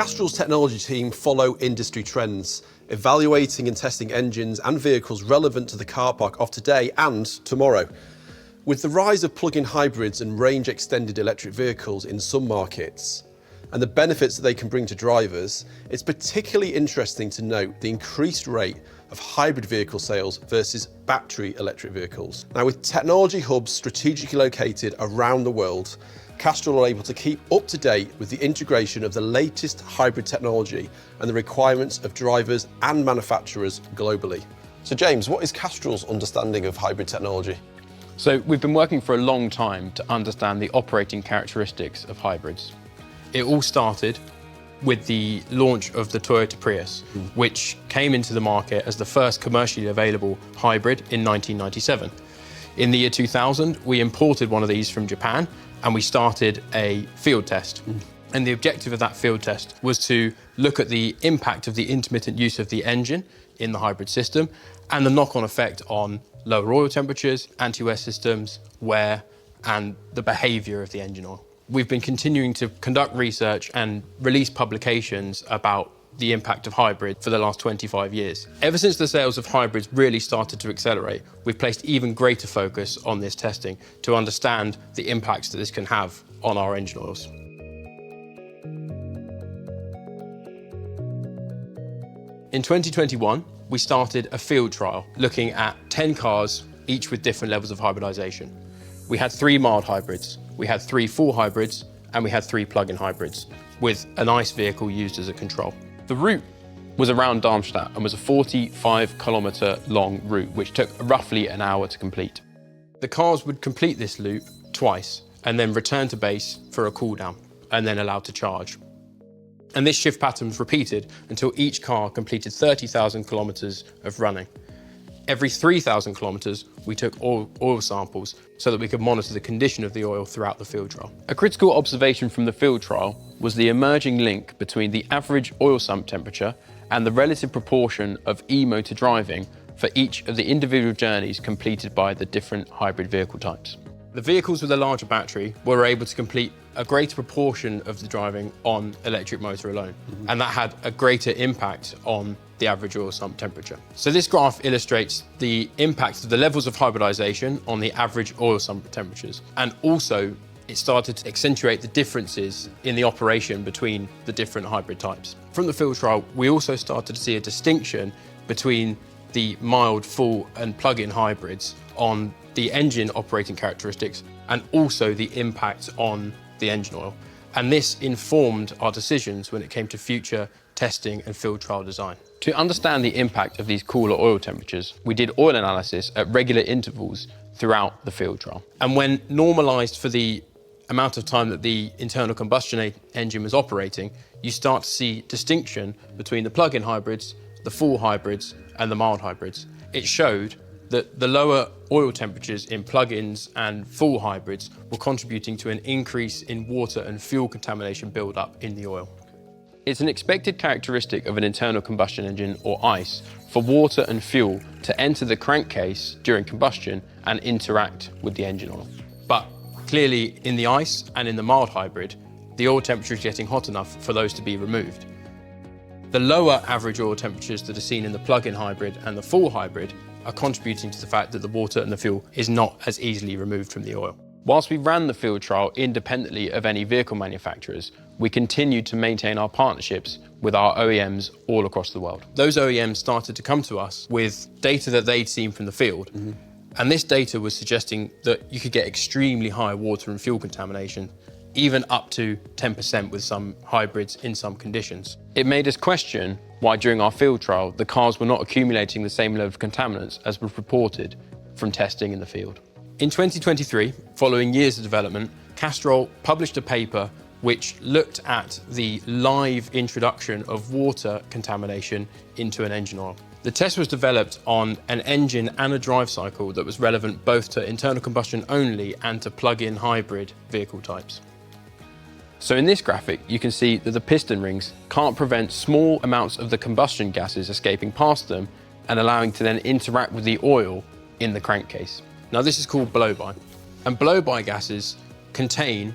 Castrol's technology team follow industry trends, evaluating and testing engines and vehicles relevant to the car park of today and tomorrow. With the rise of plug-in hybrids and range-extended electric vehicles in some markets, and the benefits that they can bring to drivers, it's particularly interesting to note the increased rate of hybrid vehicle sales versus battery electric vehicles. Now, with technology hubs strategically located around the world, Castrol are able to keep up to date with the integration of the latest hybrid technology and the requirements of drivers and manufacturers globally. So James, what is Castrol's understanding of hybrid technology? So we've been working for a long time to understand the operating characteristics of hybrids. It all started with the launch of the Toyota Prius, which came into the market as the first commercially available hybrid in 1997. In the year 2000, we imported one of these from Japan and we started a field test. And the objective of that field test was to look at the impact of the intermittent use of the engine in the hybrid system and the knock-on effect on lower oil temperatures, anti-wear systems, wear, and the behaviour of the engine oil. We've been continuing to conduct research and release publications about the impact of hybrid for the last 25 years. Ever since the sales of hybrids really started to accelerate, we've placed even greater focus on this testing to understand the impacts that this can have on our engine oils. In 2021, we started a field trial looking at 10 cars, each with different levels of hybridization. We had 3 mild hybrids, we had 3 full hybrids, and we had 3 plug-in hybrids, with an ICE vehicle used as a control. The route was around Darmstadt and was a 45-kilometre long route, which took roughly an hour to complete. The cars would complete this loop twice and then return to base for a cool down and then allowed to charge. And this shift pattern was repeated until each car completed 30,000 kilometres of running. Every 3,000 kilometres, we took oil samples so that we could monitor the condition of the oil throughout the field trial. A critical observation from the field trial was the emerging link between the average oil sump temperature and the relative proportion of e-motor driving for each of the individual journeys completed by the different hybrid vehicle types. The vehicles with a larger battery were able to complete a greater proportion of the driving on electric motor alone, and that had a greater impact on the average oil sump temperature. So this graph illustrates the impact of the levels of hybridization on the average oil sump temperatures, and also it started to accentuate the differences in the operation between the different hybrid types. From the field trial, we also started to see a distinction between the mild, full and plug-in hybrids on the engine operating characteristics and also the impact on the engine oil. And this informed our decisions when it came to future testing and field trial design. To understand the impact of these cooler oil temperatures, we did oil analysis at regular intervals throughout the field trial. And when normalised for the amount of time that the internal combustion engine was operating, you start to see distinction between the plug-in hybrids, the full hybrids and the mild hybrids. It showed that the lower oil temperatures in plug-ins and full hybrids were contributing to an increase in water and fuel contamination build-up in the oil. It's an expected characteristic of an internal combustion engine, or ICE, for water and fuel to enter the crankcase during combustion and interact with the engine oil. But clearly in the ICE and in the mild hybrid, the oil temperature is getting hot enough for those to be removed. The lower average oil temperatures that are seen in the plug-in hybrid and the full hybrid are contributing to the fact that the water and the fuel is not as easily removed from the oil. Whilst we ran the field trial independently of any vehicle manufacturers, we continued to maintain our partnerships with our OEMs all across the world. Those OEMs started to come to us with data that they'd seen from the field. And this data was suggesting that you could get extremely high water and fuel contamination, even up to 10% with some hybrids in some conditions. It made us question why during our field trial, the cars were not accumulating the same level of contaminants as was reported from testing in the field. In 2023, following years of development, Castrol published a paper which looked at the live introduction of water contamination into an engine oil. The test was developed on an engine and a drive cycle that was relevant both to internal combustion only and to plug-in hybrid vehicle types. So in this graphic, you can see that the piston rings can't prevent small amounts of the combustion gases escaping past them and allowing to then interact with the oil in the crankcase. Now this is called blow-by, and blow-by gases contain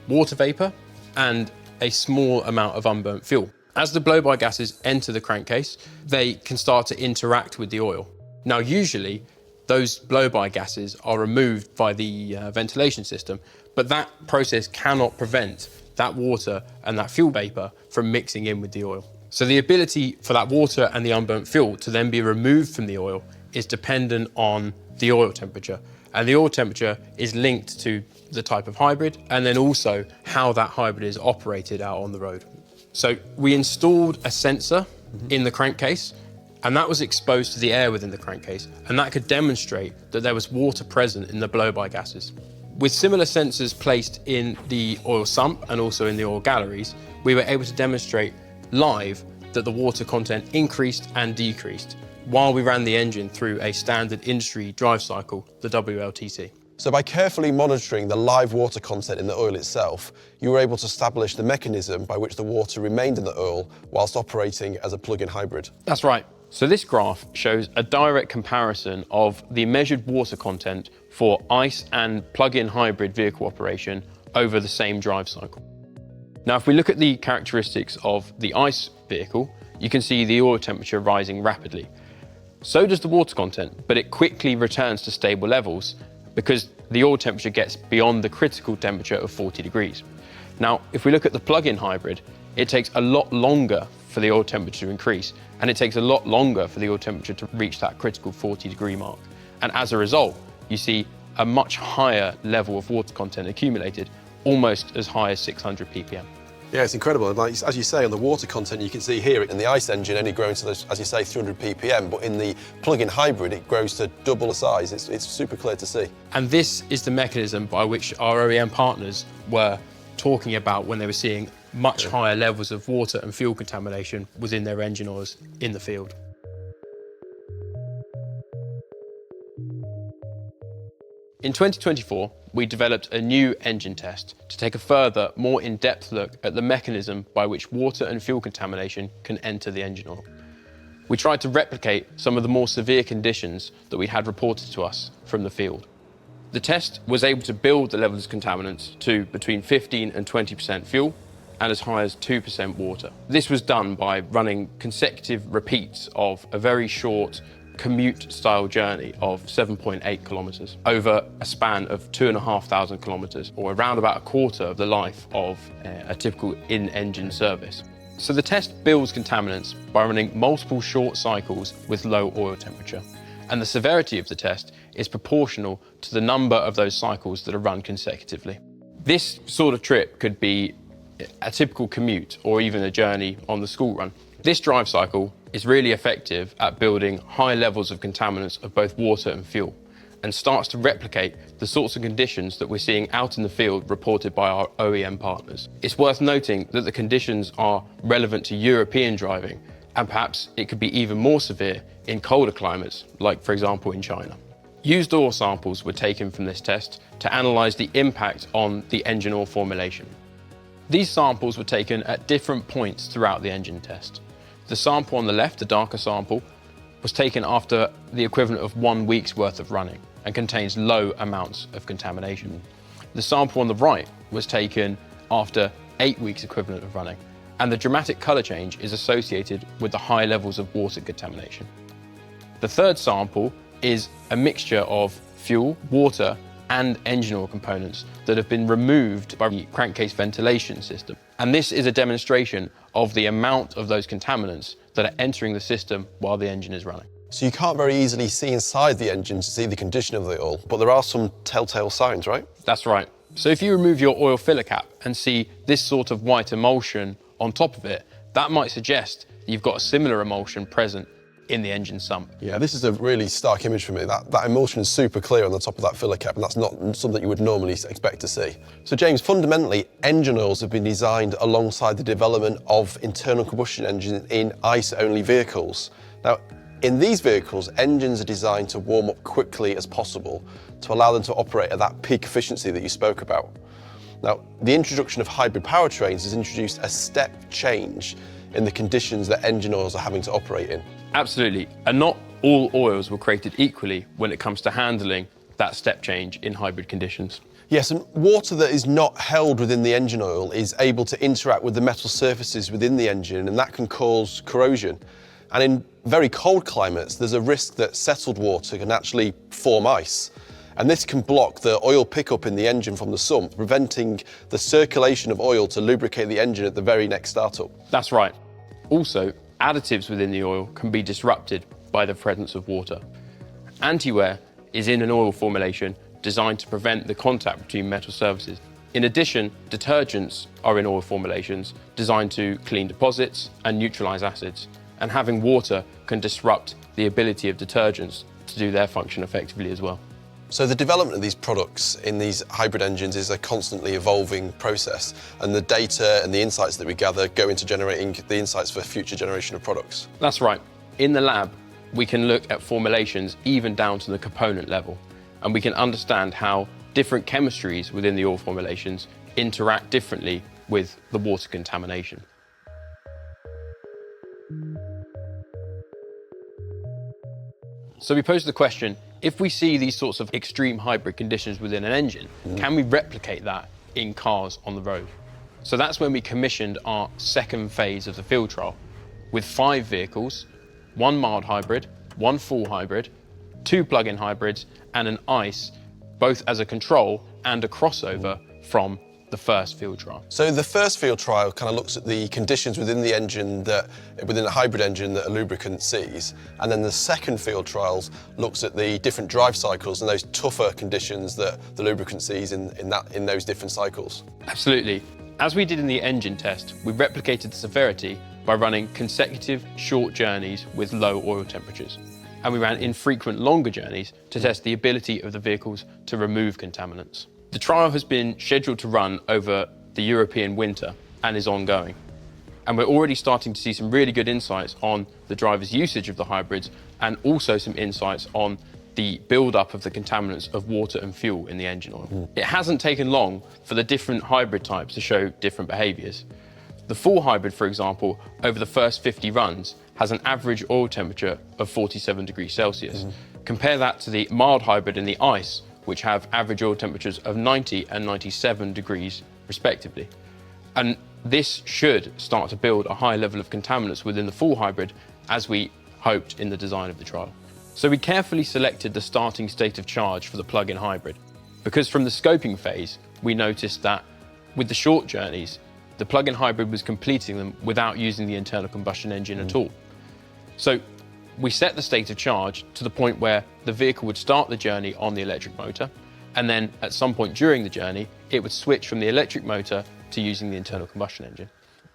water vapor and a small amount of unburnt fuel. As the blow-by gases enter the crankcase, they can start to interact with the oil. Now, usually, those blow-by gases are removed by the ventilation system, but that process cannot prevent that water and that fuel vapor from mixing in with the oil. So the ability for that water and the unburnt fuel to then be removed from the oil is dependent on the oil temperature. And the oil temperature is linked to the type of hybrid and then also how that hybrid is operated out on the road. So we installed a sensor in the crankcase, and that was exposed to the air within the crankcase, and that could demonstrate that there was water present in the blow-by gases. With similar sensors placed in the oil sump and also in the oil galleries, we were able to demonstrate live that the water content increased and decreased while we ran the engine through a standard industry drive cycle, the WLTC. So by carefully monitoring the live water content in the oil itself, you were able to establish the mechanism by which the water remained in the oil whilst operating as a plug-in hybrid. That's right. So this graph shows a direct comparison of the measured water content for ICE and plug-in hybrid vehicle operation over the same drive cycle. Now, if we look at the characteristics of the ICE vehicle, you can see the oil temperature rising rapidly. So does the water content, but it quickly returns to stable levels because the oil temperature gets beyond the critical temperature of 40 degrees. Now, if we look at the plug-in hybrid, it takes a lot longer for the oil temperature to increase, and it takes a lot longer for the oil temperature to reach that critical 40-degree mark. And as a result, you see a much higher level of water content accumulated, almost as high as 600 ppm. Yeah, it's incredible. And like, as you say, on the water content, you can see here in the ICE engine only growing to, as you say, 300 ppm, but in the plug-in hybrid, it grows to double the size. It's super clear to see. And this is the mechanism by which our OEM partners were talking about when they were seeing much higher levels of water and fuel contamination within their engine oils in the field. In 2024, we developed a new engine test to take a further, more in-depth look at the mechanism by which water and fuel contamination can enter the engine oil. We tried to replicate some of the more severe conditions that we had reported to us from the field. The test was able to build the levels of contaminants to between 15 and 20% fuel and as high as 2% water. This was done by running consecutive repeats of a very short commute-style journey of 7.8 kilometres over a span of 2,500 kilometres, or around about a quarter of the life of a typical in-engine service. So the test builds contaminants by running multiple short cycles with low oil temperature, and the severity of the test is proportional to the number of those cycles that are run consecutively. This sort of trip could be a typical commute or even a journey on the school run. This drive cycle is really effective at building high levels of contaminants of both water and fuel, and starts to replicate the sorts of conditions that we're seeing out in the field reported by our OEM partners. It's worth noting that the conditions are relevant to European driving, and perhaps it could be even more severe in colder climates, like for example in China. Used oil samples were taken from this test to analyse the impact on the engine oil formulation. These samples were taken at different points throughout the engine test. The sample on the left, the darker sample, was taken after the equivalent of 1 week's worth of running and contains low amounts of contamination. The sample on the right was taken after 8 weeks equivalent of running, and the dramatic colour change is associated with the high levels of water contamination. The third sample is a mixture of fuel, water, and engine oil components that have been removed by the crankcase ventilation system. And this is a demonstration of the amount of those contaminants that are entering the system while the engine is running. So you can't very easily see inside the engine to see the condition of the oil, but there are some telltale signs, right? That's right. So if you remove your oil filler cap and see this sort of white emulsion on top of it, that might suggest that you've got a similar emulsion present in the engine sump. Yeah, this is a really stark image for me. That emulsion is super clear on the top of that filler cap, and that's not something you would normally expect to see. So James, fundamentally, engine oils have been designed alongside the development of internal combustion engines in ICE-only vehicles. Now, in these vehicles, engines are designed to warm up quickly as possible to allow them to operate at that peak efficiency that you spoke about. Now, the introduction of hybrid powertrains has introduced a step change in the conditions that engine oils are having to operate in. Absolutely, and not all oils were created equally when it comes to handling that step change in hybrid conditions. Yes, and water that is not held within the engine oil is able to interact with the metal surfaces within the engine, and that can cause corrosion. And in very cold climates, there's a risk that settled water can actually form ice. And this can block the oil pickup in the engine from the sump, preventing the circulation of oil to lubricate the engine at the very next startup. That's right. Also, additives within the oil can be disrupted by the presence of water. Anti-wear is in an oil formulation designed to prevent the contact between metal surfaces. In addition, detergents are in oil formulations designed to clean deposits and neutralize acids. And having water can disrupt the ability of detergents to do their function effectively as well. So the development of these products in these hybrid engines is a constantly evolving process, and the data and the insights that we gather go into generating the insights for future generation of products. That's right. In the lab, we can look at formulations even down to the component level, and we can understand how different chemistries within the oil formulations interact differently with the water contamination. So we pose the question, if we see these sorts of extreme hybrid conditions within an engine, can we replicate that in cars on the road? So that's when we commissioned our second phase of the field trial with 5 vehicles, 1 mild hybrid, 1 full hybrid, 2 plug-in hybrids, and an ICE, both as a control and a crossover from the first field trial. So the first field trial kind of looks at the conditions within the engine within a hybrid engine that a lubricant sees, and then the second field trials looks at the different drive cycles and those tougher conditions that the lubricant sees in those different cycles. Absolutely. As we did in the engine test, we replicated the severity by running consecutive short journeys with low oil temperatures. And we ran infrequent longer journeys to test the ability of the vehicles to remove contaminants. The trial has been scheduled to run over the European winter and is ongoing. And we're already starting to see some really good insights on the driver's usage of the hybrids, and also some insights on the build-up of the contaminants of water and fuel in the engine oil. It hasn't taken long for the different hybrid types to show different behaviours. The full hybrid, for example, over the first 50 runs, has an average oil temperature of 47 degrees Celsius. Compare that to the mild hybrid and the ICE, which have average oil temperatures of 90 and 97 degrees respectively. And this should start to build a high level of contaminants within the full hybrid, as we hoped in the design of the trial. So we carefully selected the starting state of charge for the plug-in hybrid, because from the scoping phase, we noticed that with the short journeys, the plug-in hybrid was completing them without using the internal combustion engine at all. So we set the state of charge to the point where the vehicle would start the journey on the electric motor, and then at some point during the journey, it would switch from the electric motor to using the internal combustion engine.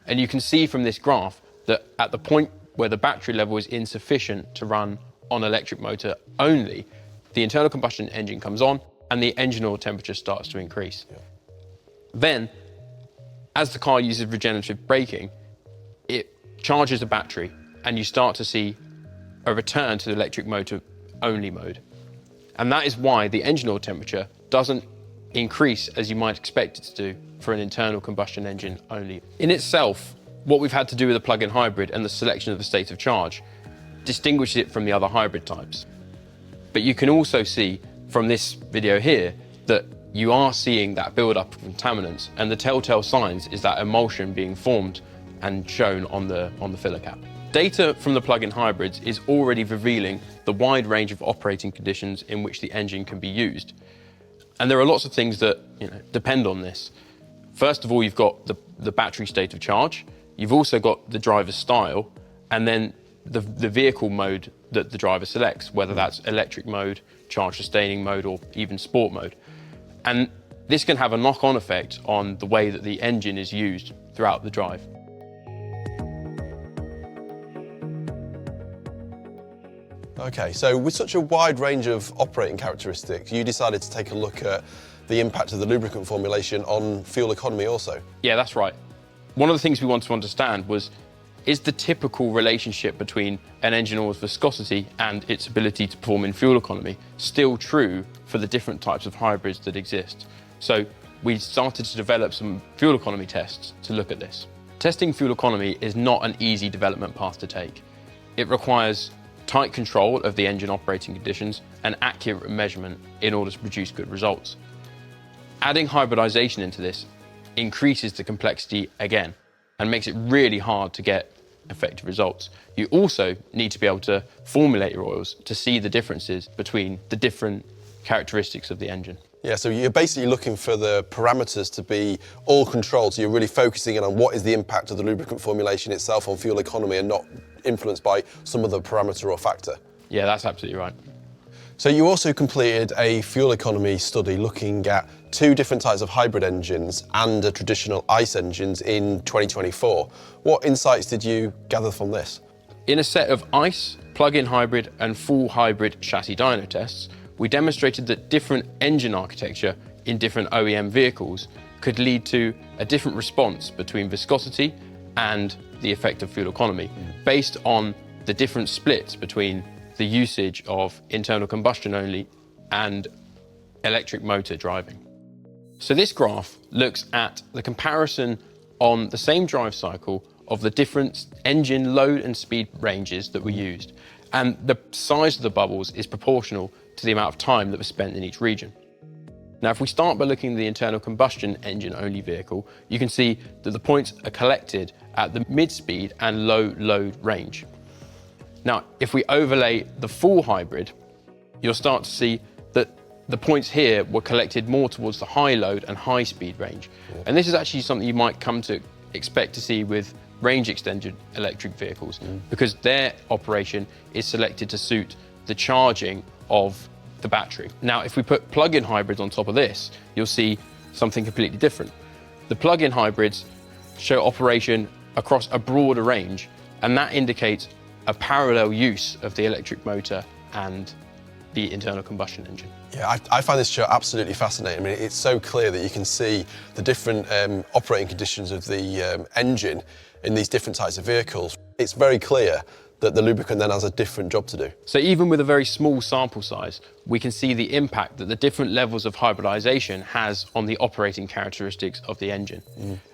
And you can see from this graph that at the point where the battery level is insufficient to run on electric motor only, the internal combustion engine comes on and the engine oil temperature starts to increase. Then, as the car uses regenerative braking, it charges the battery and you start to see a return to the electric motor only mode. And that is why the engine oil temperature doesn't increase as you might expect it to do for an internal combustion engine only. In itself, what we've had to do with the plug-in hybrid and the selection of the state of charge distinguishes it from the other hybrid types. But you can also see from this video here that you are seeing that build-up of contaminants, and the telltale signs is that emulsion being formed and shown on the filler cap. Data from the plug-in hybrids is already revealing the wide range of operating conditions in which the engine can be used. And there are lots of things that depend on this. First of all, you've got the battery state of charge. You've also got the driver's style, and then the vehicle mode that the driver selects, whether that's electric mode, charge sustaining mode, or even sport mode. And this can have a knock-on effect on the way that the engine is used throughout the drive. Okay, so with such a wide range of operating characteristics, you decided to take a look at the impact of the lubricant formulation on fuel economy also. Yeah, that's right. One of the things we wanted to understand was, is the typical relationship between an engine oil's viscosity and its ability to perform in fuel economy still true for the different types of hybrids that exist? So we started to develop some fuel economy tests to look at this. Testing fuel economy is not an easy development path to take. It requires tight control of the engine operating conditions, and accurate measurement in order to produce good results. Adding hybridization into this increases the complexity again and makes it really hard to get effective results. You also need to be able to formulate your oils to see the differences between the different characteristics of the engine. Yeah, so you're basically looking for the parameters to be all controlled, so you're really focusing in on what is the impact of the lubricant formulation itself on fuel economy and not influenced by some other parameter or factor. Yeah, that's absolutely right. So you also completed a fuel economy study looking at 2 different types of hybrid engines and a traditional ICE engines in 2024. What insights did you gather from this? In a set of ICE, plug-in hybrid and full hybrid chassis dyno tests, we demonstrated that different engine architecture in different OEM vehicles could lead to a different response between viscosity and the effect of fuel economy, based on the different splits between the usage of internal combustion only and electric motor driving. So this graph looks at the comparison on the same drive cycle of the different engine load and speed ranges that were used, and the size of the bubbles is proportional to the amount of time that was spent in each region. Now, if we start by looking at the internal combustion engine only vehicle, you can see that the points are collected at the mid-speed and low load range. Now, if we overlay the full hybrid, you'll start to see that the points here were collected more towards the high load and high speed range. And this is actually something you might come to expect to see with range extended electric vehicles, because their operation is selected to suit the charging of the battery. Now, if we put plug-in hybrids on top of this, you'll see something completely different. The plug-in hybrids show operation across a broader range, and that indicates a parallel use of the electric motor and the internal combustion engine. Yeah, I find this chart absolutely fascinating. I mean, it's so clear that you can see the different operating conditions of the engine in these different types of vehicles. It's very clear that the lubricant then has a different job to do. So even with a very small sample size, we can see the impact that the different levels of hybridization has on the operating characteristics of the engine.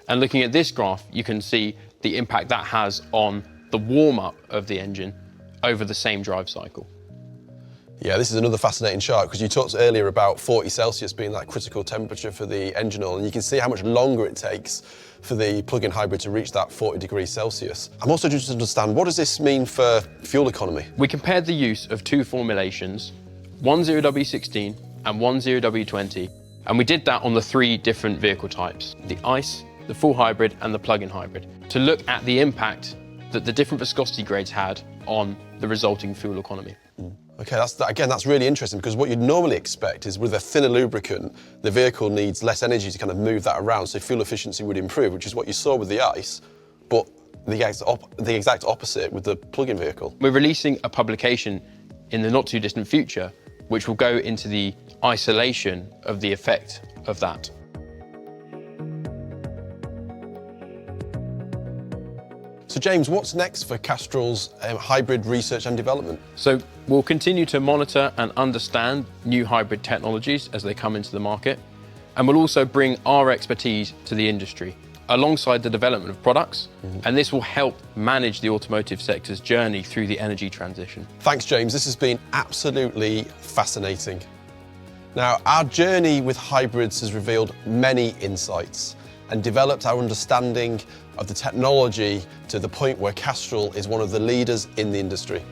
And looking at this graph, you can see the impact that has on the warm-up of the engine over the same drive cycle. Yeah, this is another fascinating chart because you talked earlier about 40 Celsius being that critical temperature for the engine oil, and you can see how much longer it takes for the plug-in hybrid to reach that 40 degrees Celsius. I'm also interested to understand, what does this mean for fuel economy? We compared the use of 2 formulations, 10W16 and 10W20, and we did that on the 3 different vehicle types, the ICE, the full hybrid and the plug-in hybrid, to look at the impact that the different viscosity grades had on the resulting fuel economy. Okay, that's really interesting, because what you'd normally expect is with a thinner lubricant, the vehicle needs less energy to kind of move that around, so fuel efficiency would improve, which is what you saw with the ICE, but the exact opposite with the plug-in vehicle. We're releasing a publication in the not too distant future, which will go into the isolation of the effect of that. So James, what's next for Castrol's hybrid research and development? So we'll continue to monitor and understand new hybrid technologies as they come into the market, and we'll also bring our expertise to the industry alongside the development of products, and this will help manage the automotive sector's journey through the energy transition. Thanks, James. This has been absolutely fascinating. Now, our journey with hybrids has revealed many insights and developed our understanding of the technology to the point where Castrol is one of the leaders in the industry.